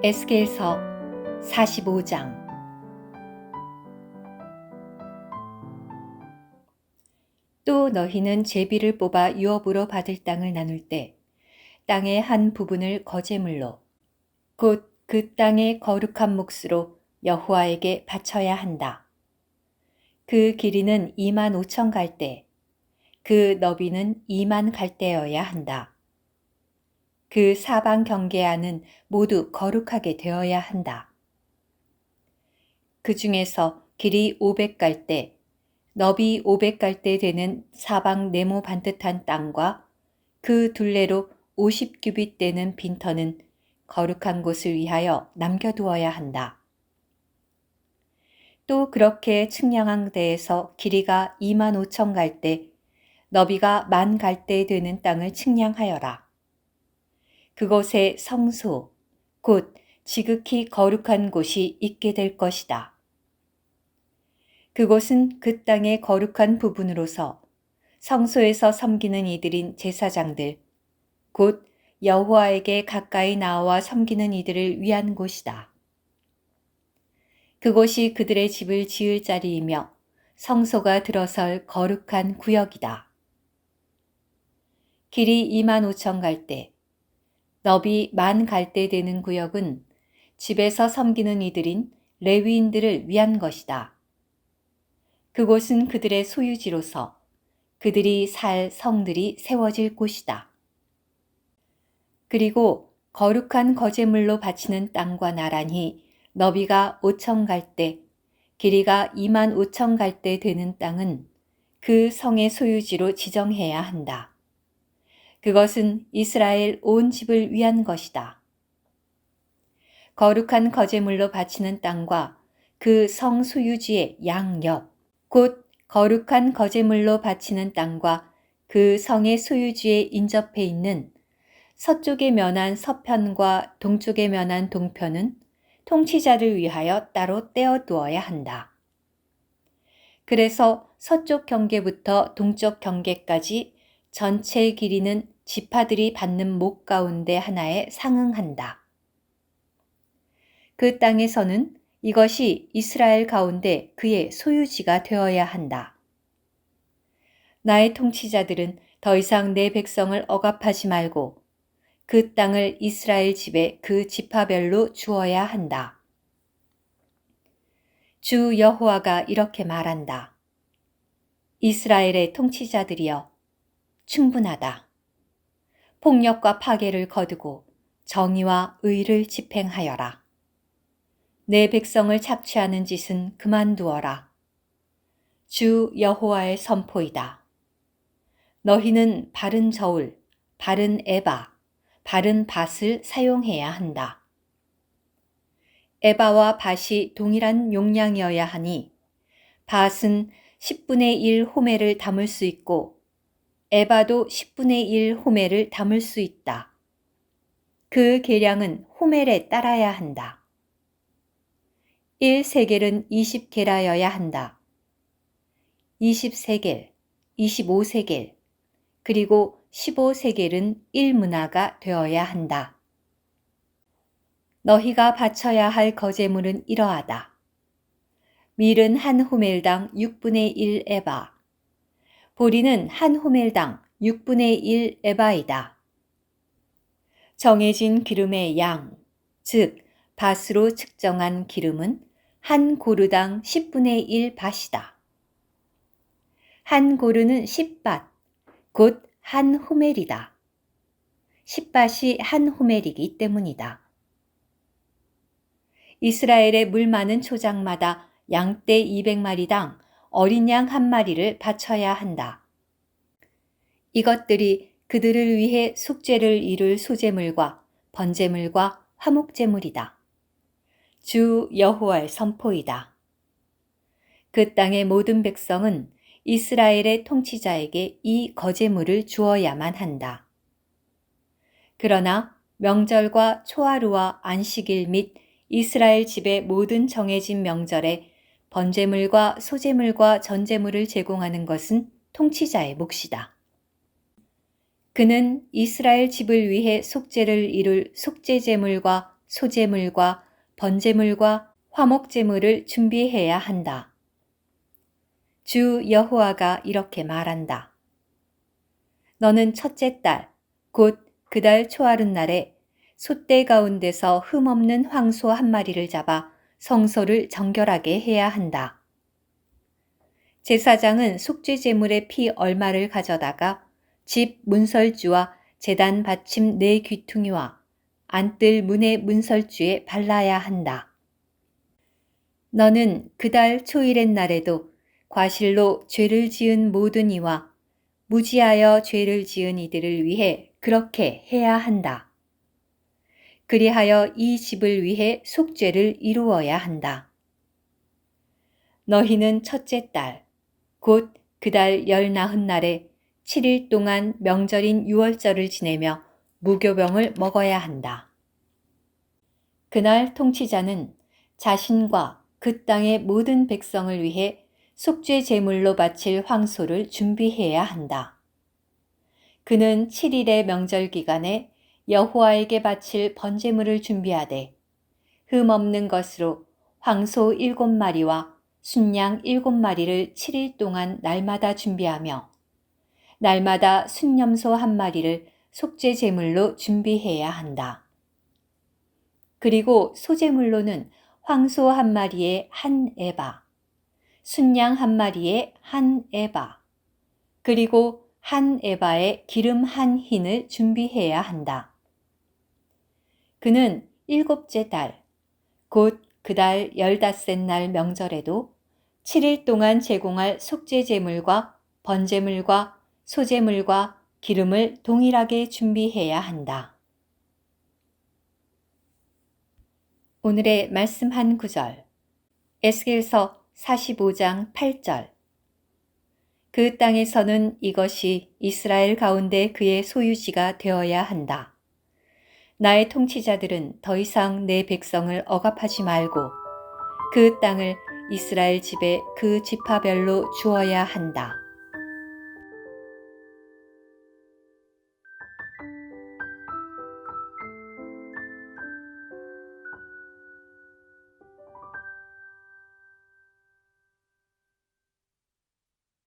에스겔서 45장. 또 너희는 제비를 뽑아 유업으로 받을 땅을 나눌 때 땅의 한 부분을 거제물로 곧 그 땅의 거룩한 몫으로 여호와에게 바쳐야 한다. 그 길이는 2만 5천 갈대, 그 너비는 2만 갈대여야 한다. 그 사방 경계안은 모두 거룩하게 되어야 한다. 그 중에서 길이 500갈대, 너비 500갈대 되는 사방 네모 반듯한 땅과 그 둘레로 50규빗 되는 빈터는 거룩한 곳을 위하여 남겨두어야 한다. 또 그렇게 측량한 데에서 길이가 2만 5천 갈대, 너비가 1만 갈대 되는 땅을 측량하여라. 그곳에 성소, 곧 지극히 거룩한 곳이 있게 될 것이다. 그곳은 그 땅의 거룩한 부분으로서 성소에서 섬기는 이들인 제사장들, 곧 여호와에게 가까이 나와 섬기는 이들을 위한 곳이다. 그곳이 그들의 집을 지을 자리이며 성소가 들어설 거룩한 구역이다. 길이 2만 5천 갈대, 너비 1만 갈대 되는 구역은 집에서 섬기는 이들인 레위인들을 위한 것이다. 그곳은 그들의 소유지로서 그들이 살 성들이 세워질 곳이다. 그리고 거룩한 거제물로 바치는 땅과 나란히 너비가 5천 갈대, 길이가 2만 5천 갈대 되는 땅은 그 성의 소유지로 지정해야 한다. 그것은 이스라엘 온 집을 위한 것이다. 거룩한 거제물로 바치는 땅과 그 성 소유지의 양옆, 곧 거룩한 거제물로 바치는 땅과 그 성의 소유지에 인접해 있는 서쪽에 면한 서편과 동쪽에 면한 동편은 통치자를 위하여 따로 떼어 두어야 한다. 그래서 서쪽 경계부터 동쪽 경계까지 전체 길이는 지파들이 받는 목 가운데 하나에 상응한다. 그 땅에서는 이것이 이스라엘 가운데 그의 소유지가 되어야 한다. 나의 통치자들은 더 이상 내 백성을 억압하지 말고 그 땅을 이스라엘 집에 그 지파별로 주어야 한다. 주 여호와가 이렇게 말한다. 이스라엘의 통치자들이여, 충분하다. 폭력과 파괴를 거두고 정의와 의를 집행하여라. 내 백성을 착취하는 짓은 그만두어라. 주 여호와의 선포이다. 너희는 바른 저울, 바른 에바, 바른 밭을 사용해야 한다. 에바와 밭이 동일한 용량이어야 하니 밭은 10분의 1 호멜을 담을 수 있고 에바도 10분의 1 호멜을 담을 수 있다. 그 계량은 호멜에 따라야 한다. 1세겔은 20게라여야 한다. 20세겔, 25세겔, 그리고 15세겔은 1문화가 되어야 한다. 너희가 바쳐야 할 거제물은 이러하다. 밀은 한 호멜당 6분의 1 에바, 보리는 한 호멜당 6분의 1 에바이다. 정해진 기름의 양, 즉 밭으로 측정한 기름은 한 고르당 10분의 1 밭이다. 한 고르는 10밭, 곧 한 호멜이다. 10밭이 한 호멜이기 때문이다. 이스라엘의 물 많은 초장마다 양떼 200마리당 어린 양 한 마리를 바쳐야 한다. 이것들이 그들을 위해 속죄를 이룰 소제물과 번제물과 화목제물이다. 주 여호와의 선포이다. 그 땅의 모든 백성은 이스라엘의 통치자에게 이 거제물을 주어야만 한다. 그러나 명절과 초하루와 안식일 및 이스라엘 집의 모든 정해진 명절에 번제물과 소제물과 전제물을 제공하는 것은 통치자의 몫이다. 그는 이스라엘 집을 위해 속죄를 이룰 속죄제물과 소제물과 번제물과 화목제물을 준비해야 한다. 주 여호와가 이렇게 말한다. 너는 첫째 달, 곧 그 달 초하룻날에 숫대 가운데서 흠없는 황소 한 마리를 잡아 성소를 정결하게 해야 한다. 제사장은 속죄 제물의 피 얼마를 가져다가 집 문설주와 제단 받침 네 귀퉁이와 안뜰 문의 문설주에 발라야 한다. 너는 그 달 초일의 날에도 과실로 죄를 지은 모든 이와 무지하여 죄를 지은 이들을 위해 그렇게 해야 한다. 그리하여 이 집을 위해 속죄를 이루어야 한다. 너희는 첫째 달, 곧 그 달 19날에 7일 동안 명절인 유월절을 지내며 무교병을 먹어야 한다. 그날 통치자는 자신과 그 땅의 모든 백성을 위해 속죄 제물로 바칠 황소를 준비해야 한다. 그는 7일의 명절 기간에 여호와에게 바칠 번제물을 준비하되 흠없는 것으로 황소 7마리와 순양 7마리를 7일 동안 날마다 준비하며 날마다 순염소 1마리를 속죄 제물로 준비해야 한다. 그리고 소제물로는 황소 1마리에 한 에바, 순양 1마리에 한 에바, 그리고 한 에바에 기름 한 흰을 준비해야 한다. 그는 7째 달, 곧 그 달 15날 명절에도 7일 동안 제공할 속죄 제물과 번제물과 소제물과 기름을 동일하게 준비해야 한다. 오늘의 말씀 한 구절. 에스겔서 45장 8절. 그 땅에서는 이것이 이스라엘 가운데 그의 소유지가 되어야 한다. 나의 통치자들은 더 이상 내 백성을 억압하지 말고 그 땅을 이스라엘 집에 그 지파별로 주어야 한다.